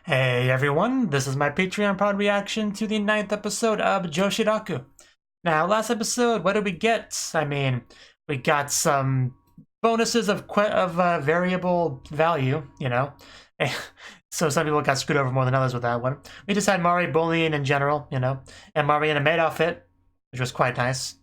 Hey everyone, this is my Patreon pod reaction to the 9th episode of Joshiraku. Now, last episode, what did we get? I mean, we got some bonuses of variable value, you know? So some people got screwed over more than others with that one. We just had Mari bullying in general, you know? And Mari in a maid outfit, which was quite nice.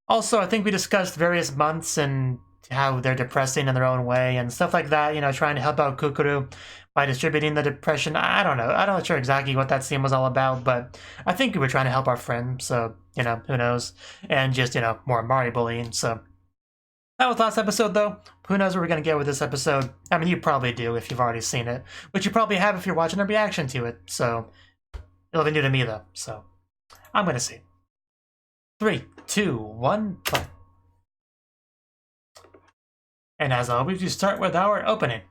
Also, I think we discussed various months and how they're depressing in their own way and stuff like that, you know, trying to help out Kukuru by distributing the depression. I don't know. I'm not sure exactly what that scene was all about, but I think we were trying to help our friend, so, you know, who knows. And just, you know, more Mari bullying, so. That was last episode, though. Who knows what we're going to get with this episode? I mean, you probably do if you've already seen it, which you probably have if you're watching a reaction to it, so. It'll be new to me, though, so. I'm going to see. 3, 2, 1, play. And as always, we start with our opening.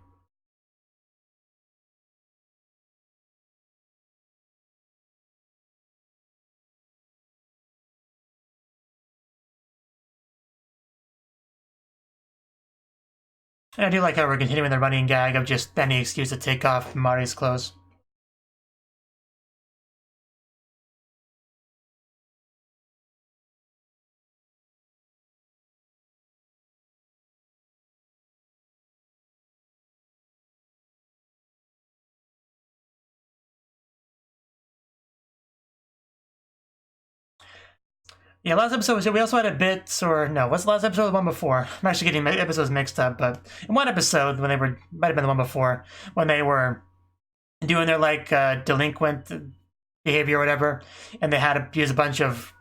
And I do like how we're continuing the running gag of just any excuse to take off Mari's clothes. Yeah, last episode, we also had a bit, or no, what's the last episode? The one before. I'm actually getting my episodes mixed up, but in one episode, when they were, might have been the one before, when they were doing their, like, delinquent behavior or whatever, and they had to use a bunch of,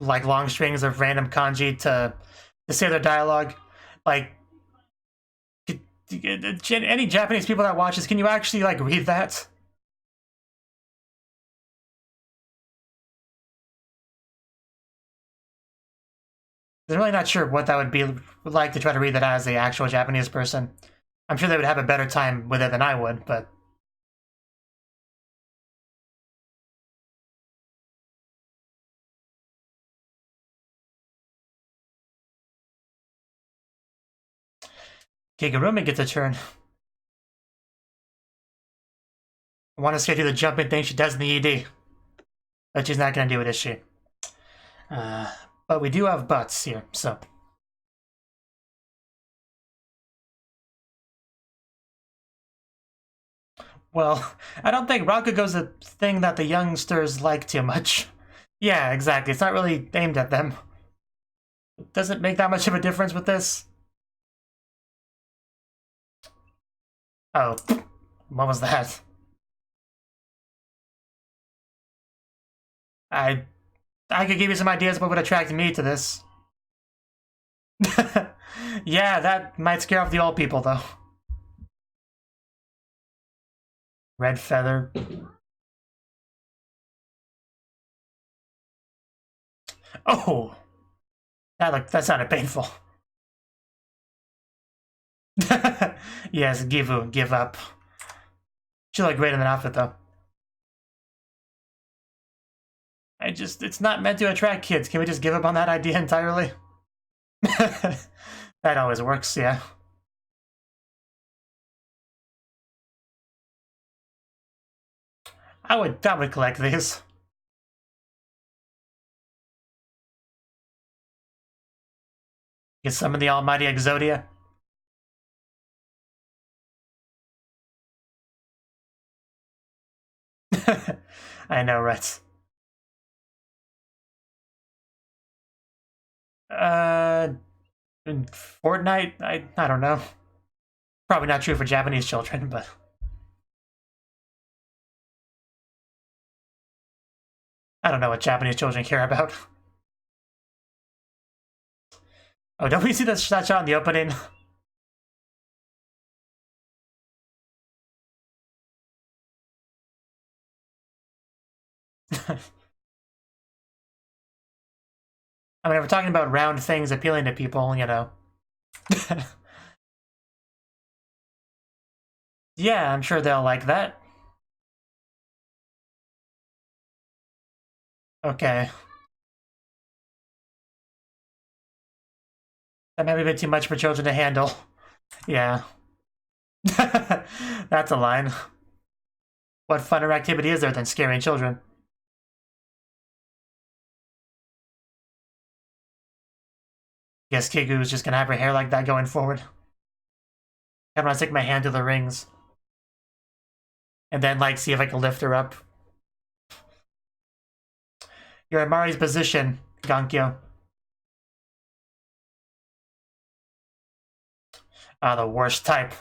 like, long strings of random kanji to say their dialogue. Like, any Japanese people that watch this, can you actually, like, read that? I'm really not sure what that would be like to try to read that as the actual Japanese person. I'm sure they would have a better time with it than I would, but... Kigurumi gets a turn. I want to say do the jumping thing she does in the ED. But she's not going to do it, is she? But we do have butts here, so... Well, I don't think Rakugo's a thing that the youngsters like too much. Yeah, exactly. It's not really aimed at them. Doesn't make that much of a difference with this. Oh, what was that? I could give you some ideas what would attract me to this. Yeah, that might scare off the old people, though. Red feather. Oh! That sounded painful. Yes, give up. She looked great in that outfit, though. It's not meant to attract kids. Can we just give up on that idea entirely? That always works, yeah. I would collect these. Get some of the almighty Exodia. I know, right? In Fortnite? I don't know. Probably not true for Japanese children, but... I don't know what Japanese children care about. Oh, don't we see that shot in the opening? I mean, if we're talking about round things appealing to people, you know. Yeah, I'm sure they'll like that. Okay. That might be a bit too much for children to handle. Yeah. That's a line. what funner activity is there than scaring children? Guess Kyuu is just gonna have her hair like that going forward. I'm gonna take my hand to the rings. And then, like, see if I can lift her up. You're in Mari's position, Gankyo. Ah, the worst type.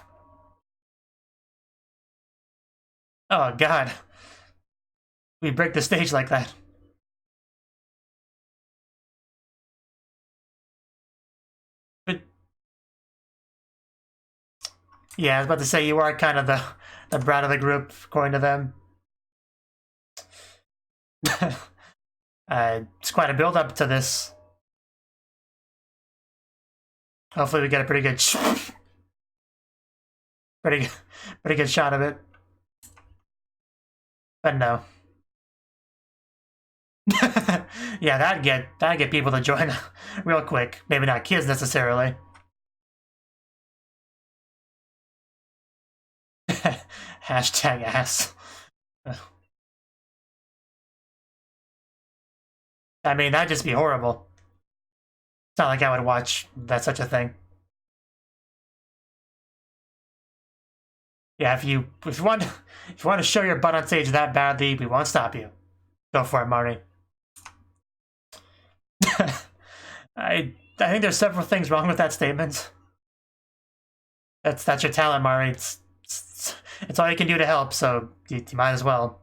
Oh, God. We break the stage like that. But yeah, I was about to say, you are kind of the brat of the group, according to them. It's quite a build-up to this. Hopefully we get a pretty good pretty good shot of it. But no. Yeah, that'd get people to join real quick. Maybe not kids necessarily. Hashtag ass. I mean, that'd just be horrible. It's not like I would watch that such a thing. Yeah, if you want to show your butt on stage that badly, we won't stop you. Go for it, Mari. I think there's several things wrong with that statement. That's your talent, Mari. It's all you can do to help, so you might as well.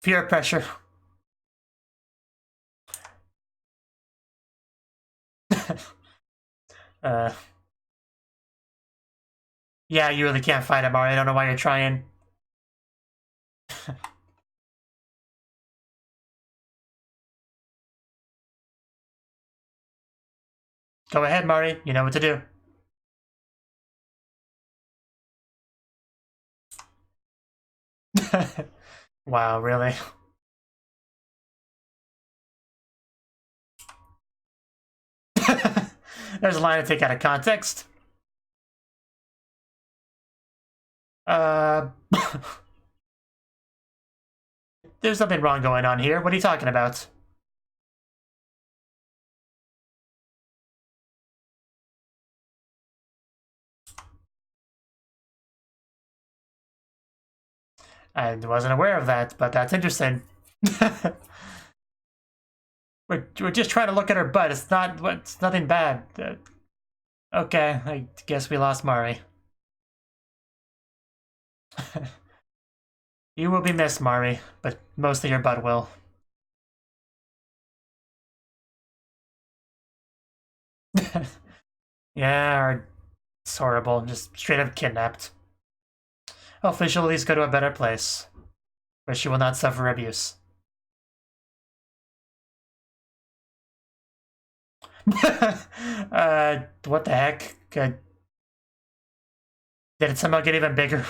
Peer pressure. Yeah, you really can't fight it, Mari. I don't know why you're trying. Go ahead, Mari. You know what to do. Wow, really? There's a line to take out of context. There's something wrong going on here. What are you talking about? I wasn't aware of that, but that's interesting. we're just trying to look at her butt. It's nothing bad. Okay, I guess we lost Mari. You will be missed, Mari, but mostly your butt will. Yeah, it's horrible. Just straight up kidnapped. Hopefully she'll at least go to a better place, where she will not suffer abuse. What the heck? Did it somehow get even bigger?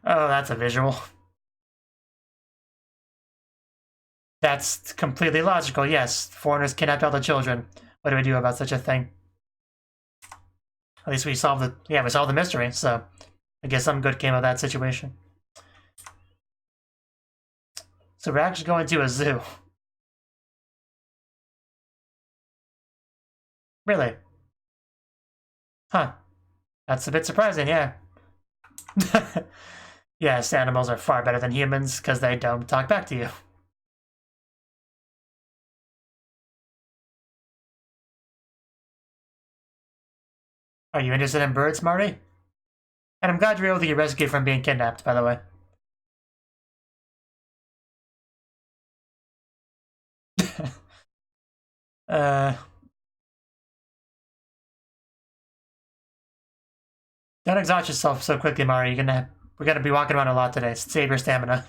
Oh, that's a visual. That's completely logical, yes. Foreigners kidnapped all the children. What do we do about such a thing? At least we solved the mystery, so I guess some good came of that situation. So we're actually going to a zoo. Really? Huh. That's a bit surprising, yeah. Yes, animals are far better than humans because they don't talk back to you. Are you interested in birds, Marty? And I'm glad you're able to get rescued from being kidnapped, by the way. Don't exhaust yourself so quickly, Mari. We're gonna be walking around a lot today. Save your stamina.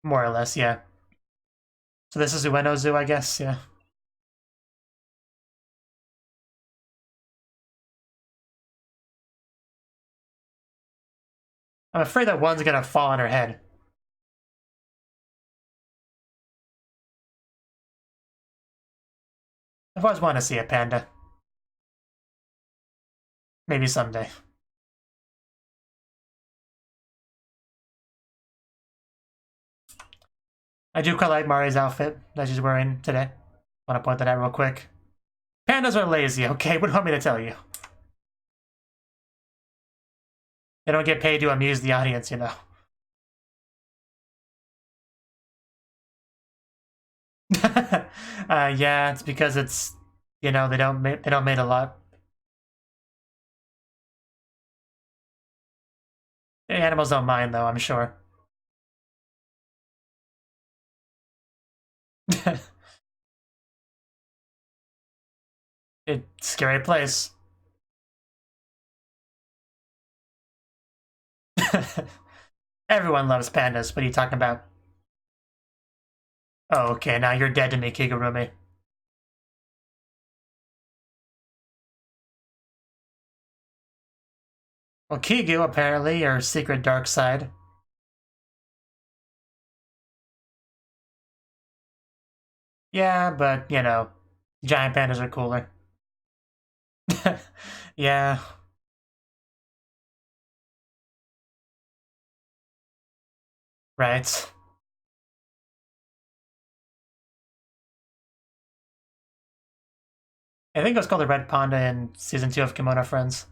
More or less, yeah. So this is Ueno Zoo, I guess, yeah. I'm afraid that one's gonna fall on her head. I've always wanted to see a panda. Maybe someday. I do quite like Mari's outfit that she's wearing today. Want to point that out real quick. Pandas are lazy, okay? What do you want me to tell you? They don't get paid to amuse the audience, you know. Yeah, it's because it's, you know, they don't make a lot. The animals don't mind though, I'm sure. It's a scary place. Everyone loves pandas. What are you talking about? Oh, okay, now you're dead to me, Kigurumi. Well, Kigu, apparently, your secret dark side. Yeah, but, you know, giant pandas are cooler. Yeah. Right. I think it was called the Red Panda in Season 2 of Kimono Friends.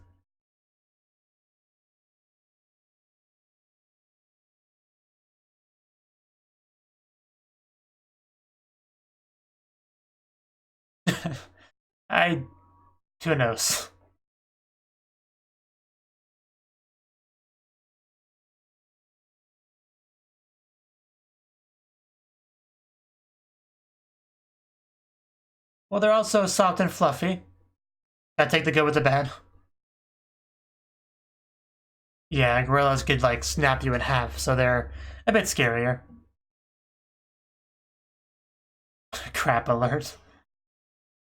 Who knows? Well, they're also soft and fluffy. Gotta take the good with the bad. Yeah, gorillas could, like, snap you in half, so they're a bit scarier. Crap alert.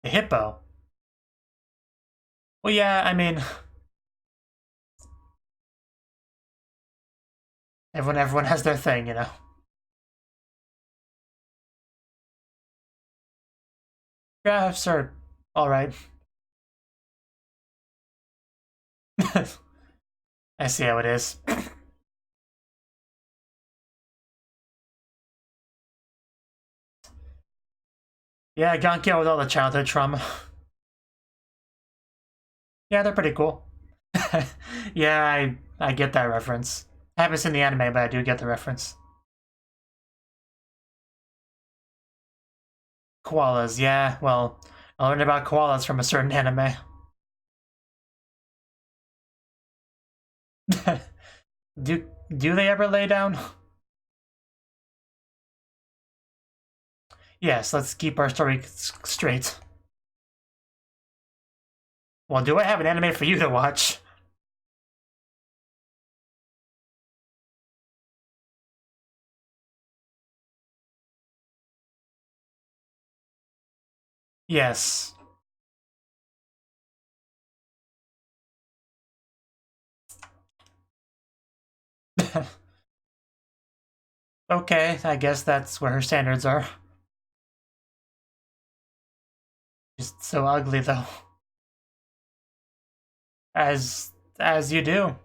The hippo. Well, yeah, I mean... Everyone has their thing, you know? Giraffes are alright. I see how it is. Yeah, Gankyo with all the childhood trauma. Yeah, they're pretty cool. Yeah, I get that reference. I haven't seen the anime, but I do get the reference. Koalas, yeah, well, I learned about koalas from a certain anime. do they ever lay down? Yes, let's keep our story straight. Well, do I have an anime for you to watch? Yes. Okay, I guess that's where her standards are. Just so ugly, though. As you do.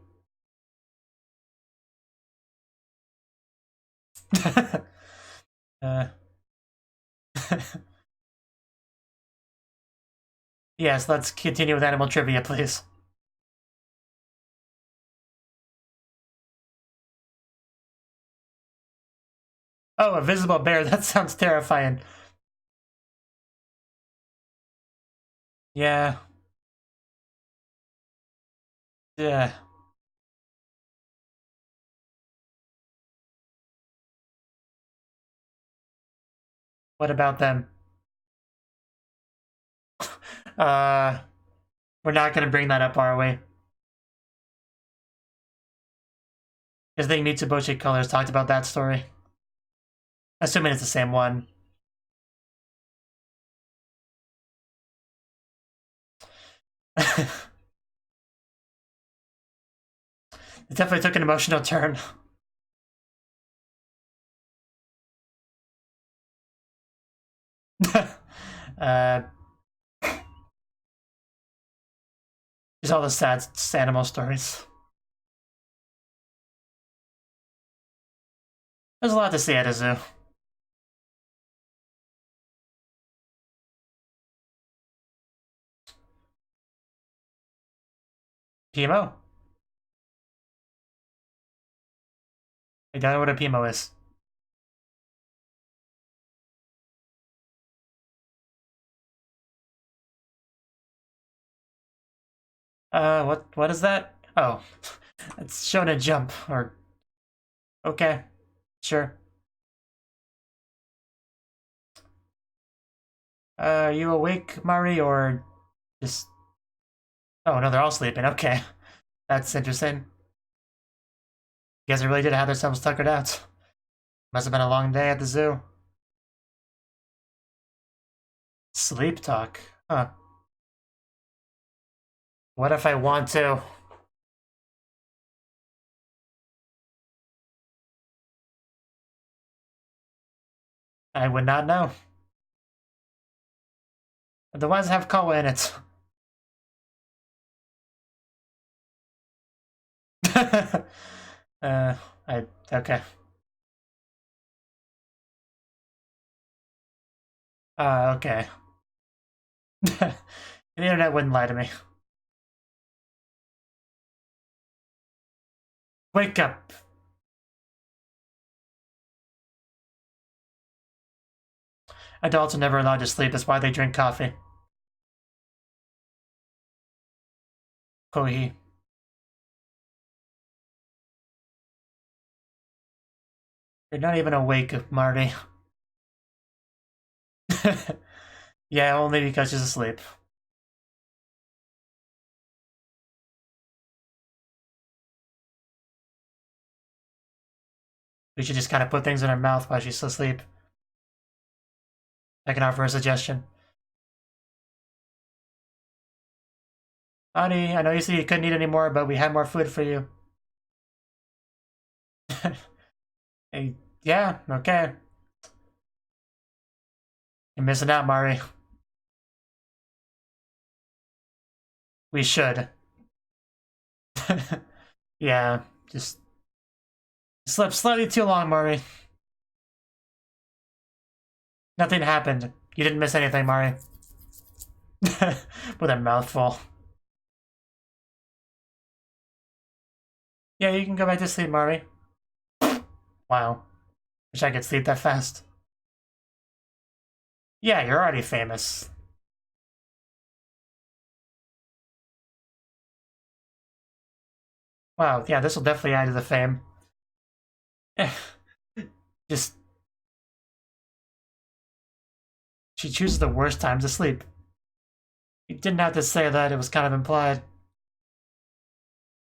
uh. Yes, let's continue with animal trivia, please. Oh, a visible bear. That sounds terrifying. Yeah. Yeah. What about them? Uh, we're not gonna bring that up, are we? Because I think Mitsubishi Colors talked about that story. Assuming it's the same one. It definitely took an emotional turn. Just all the sad animal stories. There's a lot to see at a zoo. Pimo? I don't know what a Pimo is. What is that? Oh, it's showing a jump, or... Okay, sure. Are you awake, Mari, or just... Oh, no, they're all sleeping, okay. That's interesting. Guess they really did have themselves tuckered out. Must have been a long day at the zoo. Sleep talk? Huh. What if I want to? I would not know. The ones have koa in it. Okay. Okay. The internet wouldn't lie to me. Wake up. Adults are never allowed to sleep, that's why they drink coffee. Kohi. You're not even awake, Marty. Yeah, only because she's asleep. We should just kind of put things in her mouth while she's asleep. I can offer a suggestion. Honey, I know you said you couldn't eat anymore, but we had more food for you. Hey, yeah, okay. You're missing out, Mari. We should. Yeah, just slept slightly too long, Mari. Nothing happened. You didn't miss anything, Mari. With a mouthful. Yeah, you can go back to sleep, Mari. Wow. Wish I could sleep that fast. Yeah, you're already famous. Wow, yeah, this will definitely add to the fame. Just... She chooses the worst times to sleep. You didn't have to say that, it was kind of implied.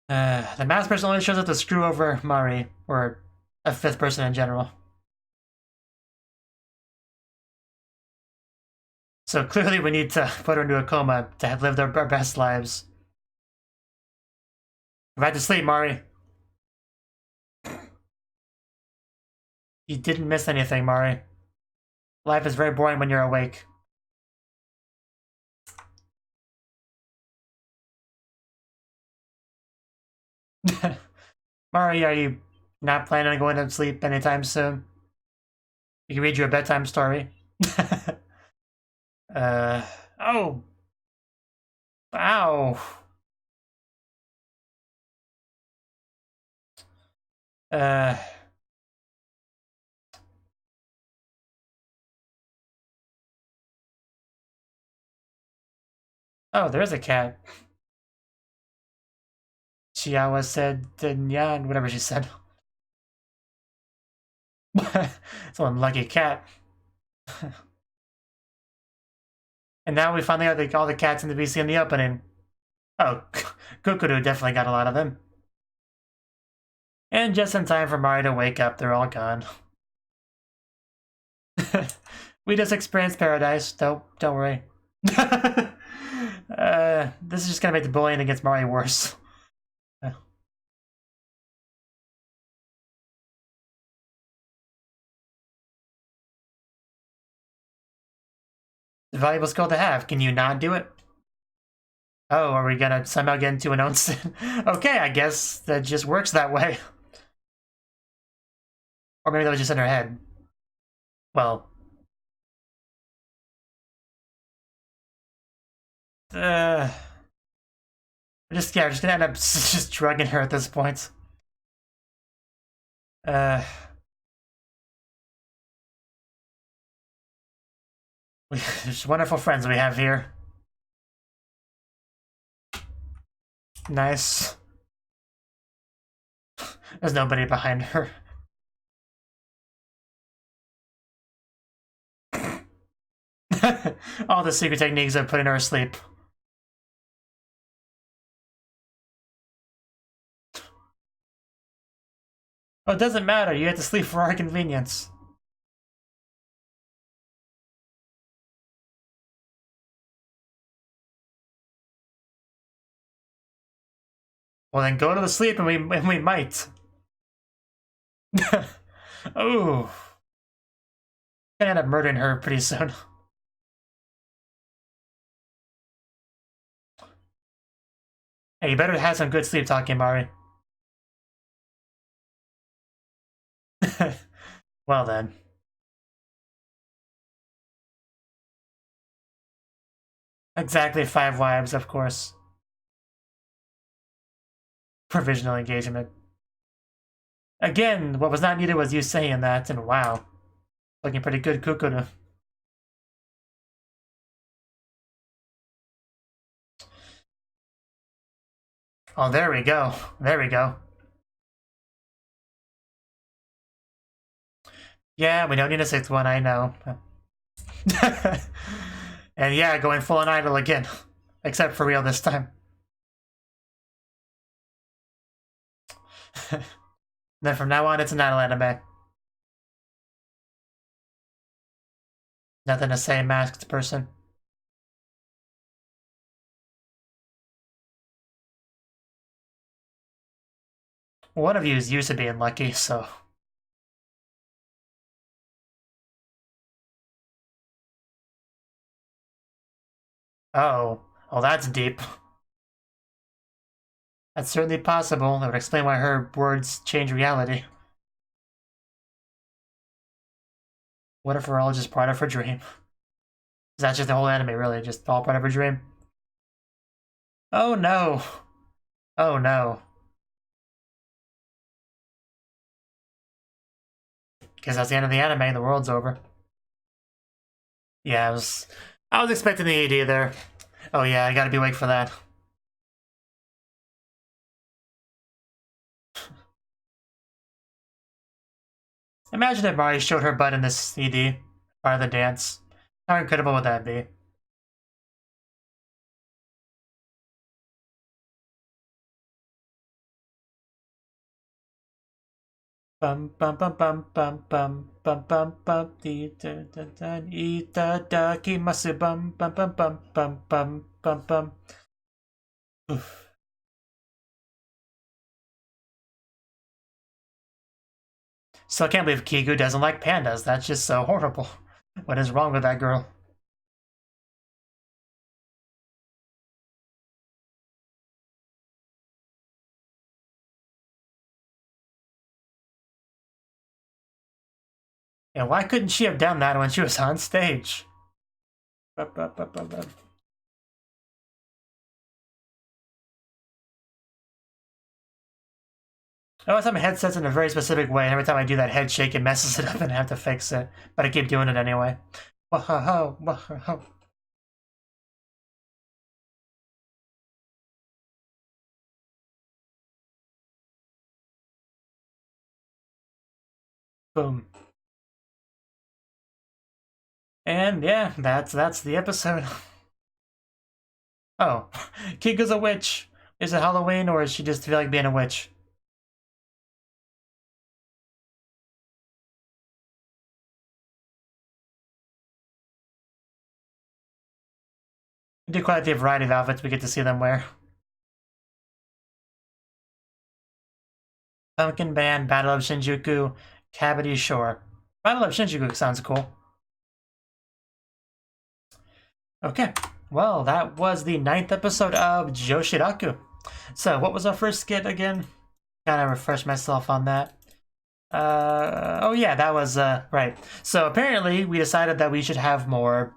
The masked person only shows up to screw over Mari, or a fifth person in general. So clearly we need to put her into a coma to have lived our best lives. Go back to sleep, Mari. You didn't miss anything, Mari. Life is very boring when you're awake. Mari, are you not planning on going to sleep anytime soon? You can read you a bedtime story. Oh. Ow. Oh, there's a cat. Chiawa said, Yan, whatever she said. It's one lucky cat. And now we finally have all the cats in the VC in the opening. Oh, Kukuru definitely got a lot of them. And just in time for Mari to wake up, they're all gone. We just experienced paradise. Don't worry. This is just gonna make the bullying against Mari worse. a valuable skill to have. Can you not do it? Oh, are we gonna somehow get into an onsen? Okay, I guess that just works that way. Or maybe that was just in her head. Well. We're just gonna end up just drugging her at this point. There's wonderful friends we have here. Nice. There's nobody behind her. All the secret techniques of putting her asleep. Oh, it doesn't matter. You have to sleep for our convenience. Well, then go to the sleep and we might. Oh. Gonna end up murdering her pretty soon. Hey, you better have some good sleep talking, Mari. Well then. Exactly 5 wives, of course. Provisional engagement. Again, what was not needed was you saying that, and wow. Looking pretty good, Kukuru. Oh, there we go. There we go. Yeah, we don't need a 6th one, I know. And yeah, going full on idol again. Except for real this time. Then from now on, it's an idol anime. Nothing to say, masked person. One of you is used to being lucky, so... Oh. Oh, that's deep. That's certainly possible. That would explain why her words change reality. What if we're all just part of her dream? Is that just the whole anime, really? Just all part of her dream? Oh no. Oh no. Guess that's the end of the anime, the world's over. Yeah, I was expecting the AD there. Oh yeah, I gotta be awake for that. Imagine if Mari showed her butt in this CD, part of the dance. How incredible would that be? Bum bum bum bum bum bum bum bum bum itadakimasu bum bum bum bum bum bum bum bum. Oof. So I can't believe Kyuu doesn't like pandas. That's just so horrible. What is wrong with that girl? And why couldn't she have done that when she was on stage? I always have my headsets in a very specific way, and every time I do that head shake, it messes it up and I have to fix it. But I keep doing it anyway. Wahaho, wahaho. Boom. And yeah, that's the episode. Oh, Kiku's a witch. Is it Halloween, or is she just feel like being a witch? We do quite a variety of outfits we get to see them wear. Pumpkin Band, Battle of Shinjuku, Cavity Shore. Battle of Shinjuku sounds cool. Okay, well, that was the 9th episode of Joshiraku. So, what was our first skit again? Gotta refresh myself on that. Oh yeah, that was, right. So apparently we decided that we should have more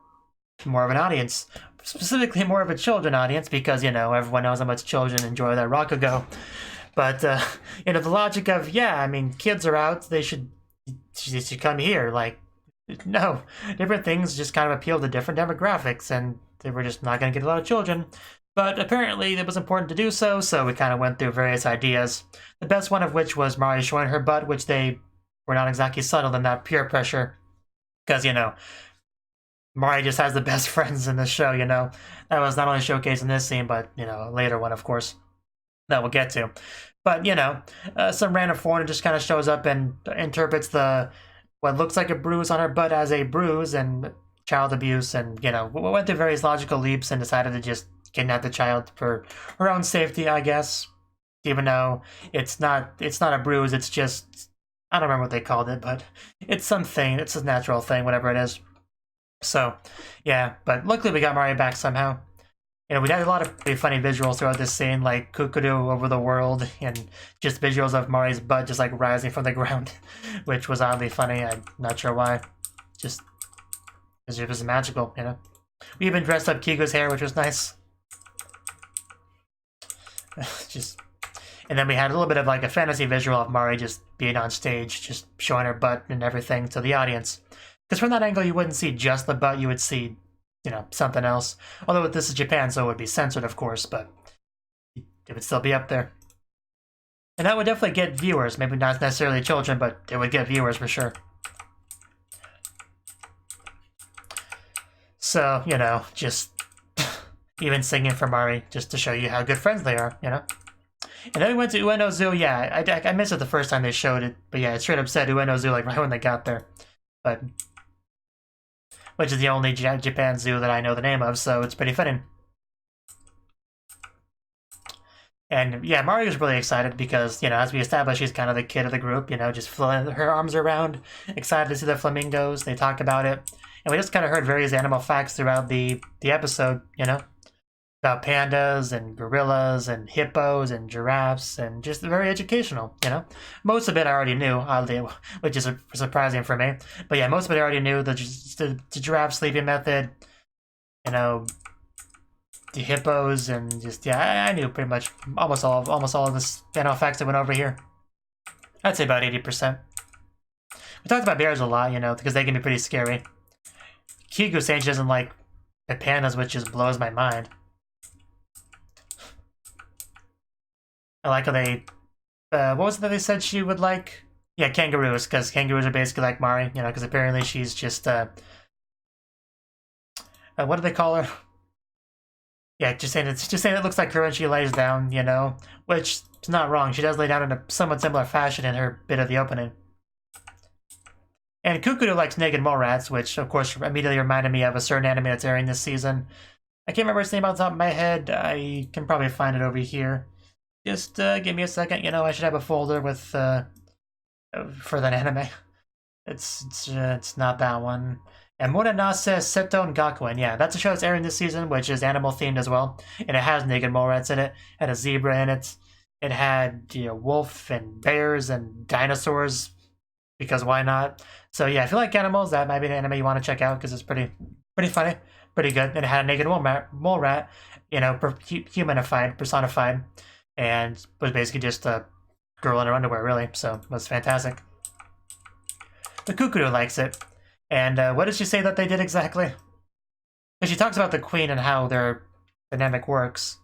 of an audience. Specifically more of a children audience because, you know, everyone knows how much children enjoy that Rakugo. But, you know, the logic of, yeah, I mean, kids are out, they should come here. Like, no, different things just kind of appeal to different demographics, and they were just not going to get a lot of children. But apparently it was important to do so, so we kind of went through various ideas. The best one of which was Mari showing her butt, which they were not exactly subtle in that peer pressure. Because, you know, Mari just has the best friends in the show, you know. That was not only showcased in this scene, but, you know, a later one, of course, that we'll get to. But, you know, some random foreigner just kind of shows up and interprets what looks like a bruise on her butt as a bruise and child abuse, and, you know, we went through various logical leaps and decided to just kidnap the child for her own safety, I guess. Even though it's not a bruise, it's just, I don't remember what they called it, but it's something, it's a natural thing, whatever it is. So, yeah, but luckily we got Mari back somehow. You know, we had a lot of pretty funny visuals throughout this scene, like Kukuru over the world, and just visuals of Mari's butt just like rising from the ground, which was oddly funny. I'm not sure why. Just because it was magical, you know. We even dressed up Kiku's hair, which was nice. Just, and then we had a little bit of like a fantasy visual of Mari just being on stage, just showing her butt and everything to the audience. Because from that angle, you wouldn't see just the butt, you would see, you know, something else. Although this is Japan, so it would be censored, of course, but it would still be up there. And that would definitely get viewers, maybe not necessarily children, but it would get viewers for sure. So, you know, just even singing for Mari, just to show you how good friends they are, you know? And then we went to Ueno-Zoo. Yeah, I missed it the first time they showed it, but yeah, it straight up said Ueno-Zoo like right when they got there. But, which is the only Japan zoo that I know the name of, so it's pretty fitting. And yeah, Mari was really excited because, you know, as we established, she's kind of the kid of the group, you know, just flailing her arms around, excited to see the flamingos. They talk about it. And we just kind of heard various animal facts throughout the episode, you know? About pandas and gorillas and hippos and giraffes, and just very educational, you know? Most of it I already knew, oddly, which is surprising for me. But yeah, most of it I already knew, the giraffe sleeping method, you know, the hippos, and just, yeah, I knew pretty much almost all of this animal facts that went over here. I'd say about 80%. We talked about bears a lot, you know, because they can be pretty scary. Kyuu saying she doesn't like the pandas, which just blows my mind. I like how they, what was it that they said she would like? Yeah, kangaroos, because kangaroos are basically like Mari, you know, because apparently she's just, what do they call her? Yeah, just saying it looks like her when she lays down, you know, which is not wrong. She does lay down in a somewhat similar fashion in her bit of the opening. And Kukuru likes naked mole rats, which, of course, immediately reminded me of a certain anime that's airing this season. I can't remember its name off the top of my head. I can probably find it over here. Just give me a second. You know, I should have a folder with for that anime. It's not that one. And Muranase Seton Gakuen. Yeah, that's a show that's airing this season, which is animal themed as well. And it has naked mole rats in it. It had a zebra in it. It had, you know, wolf and bears and dinosaurs, because why not? So yeah, if you like animals, that might be an anime you want to check out because it's pretty funny, pretty good. And it had a naked mole rat, you know, humanified, personified, and was basically just a girl in her underwear, really. So it was fantastic. The Kukuru likes it. And what did she say that they did exactly? Because she talks about the queen and how their dynamic works.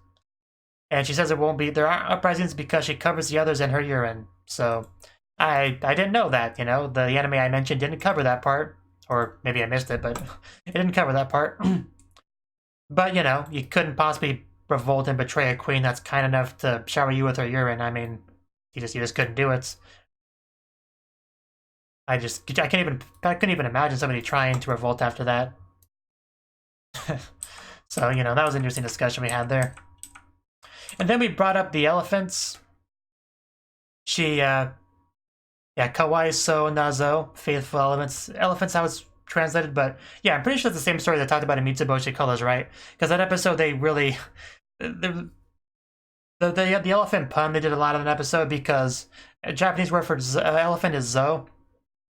And she says there aren't uprisings because she covers the others in her urine. So I didn't know that, you know. The anime I mentioned didn't cover that part. Or maybe I missed it, but it didn't cover that part. But, you know, you couldn't possibly revolt and betray a queen that's kind enough to shower you with her urine. I mean, you just couldn't do it. I couldn't even imagine somebody trying to revolt after that. So, you know, that was an interesting discussion we had there. And then we brought up the elephants. She, yeah, kawaii so nazo, faithful elephants. Elephants, translated, but yeah, I'm pretty sure it's the same story that talked about in Mitsuboshi Colors, right? Because that episode, they really... The elephant pun, they did a lot of an episode because a Japanese word for elephant is zo.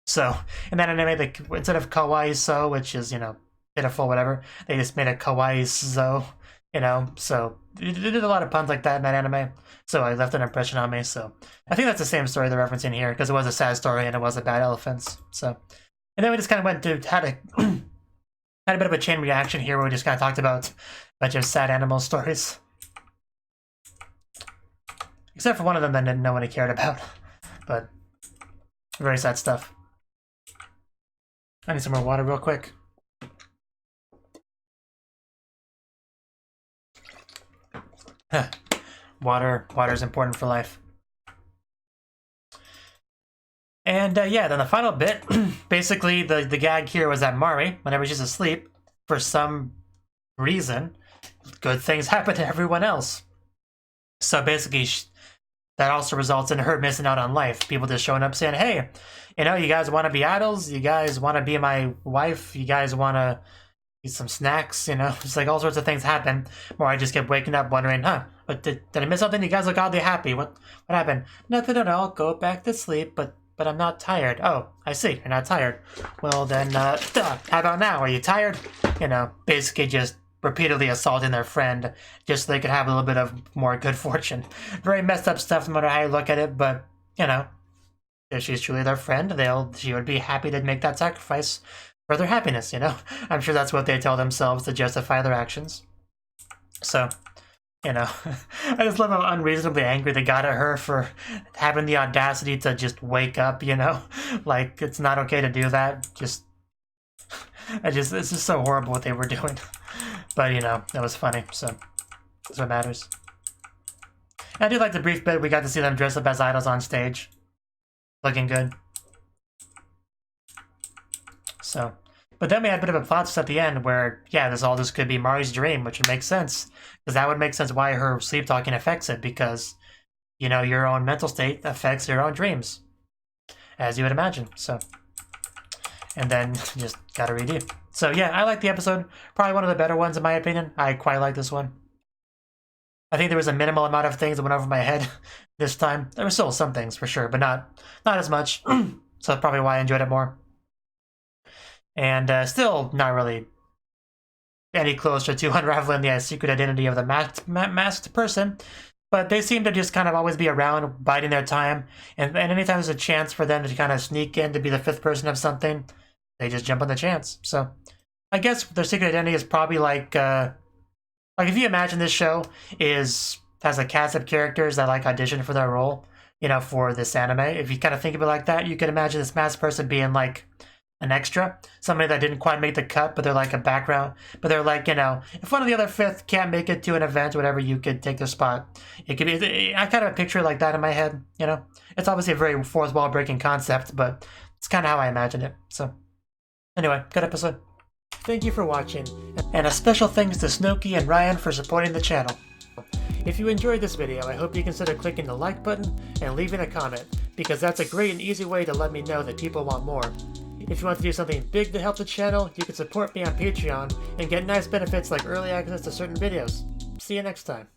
So, in that anime, instead of kawaii so, which is, you know, pitiful, whatever, they just made a kawaii zo, you know, so they did a lot of puns like that in that anime, so I left an impression on me, so I think that's the same story they're referencing here, because it was a sad story and it was about elephants, so. And then we just kind of went to, had a bit of a chain reaction here where we just kind of talked about a bunch of sad animal stories. Except for one of them that no one cared about, but very sad stuff. I need some more water real quick. Water is important for life. And yeah, then the final bit, basically the gag here was that Mari, whenever she's asleep, for some reason, good things happen to everyone else. So basically, that also results in her missing out on life. People just showing up saying, hey, you know, you guys want to be idols? You guys want to be my wife? You guys want to eat some snacks? You know, it's like all sorts of things happen where I just kept waking up wondering, huh, but did I miss something? You guys look oddly happy. What happened? Nothing at all. Go back to sleep, but I'm not tired. Oh, I see. You're not tired. Well, then, how about now? Are you tired? You know, basically just repeatedly assaulting their friend just so they could have a little bit of more good fortune. Very messed up stuff no matter how you look at it, but, you know, if she's truly their friend, she would be happy to make that sacrifice for their happiness, you know? I'm sure that's what they tell themselves to justify their actions. So, you know, I just love how unreasonably angry they got at her for having the audacity to just wake up, you know? Like, it's not okay to do that. It's just so horrible what they were doing. But, you know, that was funny, so that's what matters. And I do like the brief bit we got to see them dress up as idols on stage. Looking good. So, but then we had a bit of a plot twist at the end where, yeah, this could be Mari's dream, which would make sense. Because that would make sense why her sleep talking affects it, because, you know, your own mental state affects your own dreams. As you would imagine, so. And then just gotta redo. So yeah, I like the episode. Probably one of the better ones in my opinion. I quite like this one. I think there was a minimal amount of things that went over my head this time. There were still some things for sure, but not as much. So that's probably why I enjoyed it more. And still not really any closer to unraveling the secret identity of the masked person. But they seem to just kind of always be around, biding their time. And anytime there's a chance for them to kind of sneak in to be the fifth person of something, they just jump on the chance. So I guess their secret identity is probably like if you imagine this show has a cast of characters that like audition for their role, you know, for this anime. If you kind of think of it like that, you could imagine this masked person being like an extra, somebody that didn't quite make the cut, but they're like a background, but they're like, you know, if one of the other fifth can't make it to an event, whatever, you could take their spot. It could be, I kind of picture it like that in my head, you know. It's obviously a very fourth wall breaking concept, but it's kind of how I imagine it. So anyway, good episode. Thank you for watching, and a special thanks to Cnouki and Ryan for supporting the channel. If you enjoyed this video, I hope you consider clicking the like button and leaving a comment, because that's a great and easy way to let me know that people want more. If you want to do something big to help the channel, you can support me on Patreon and get nice benefits like early access to certain videos. See you next time.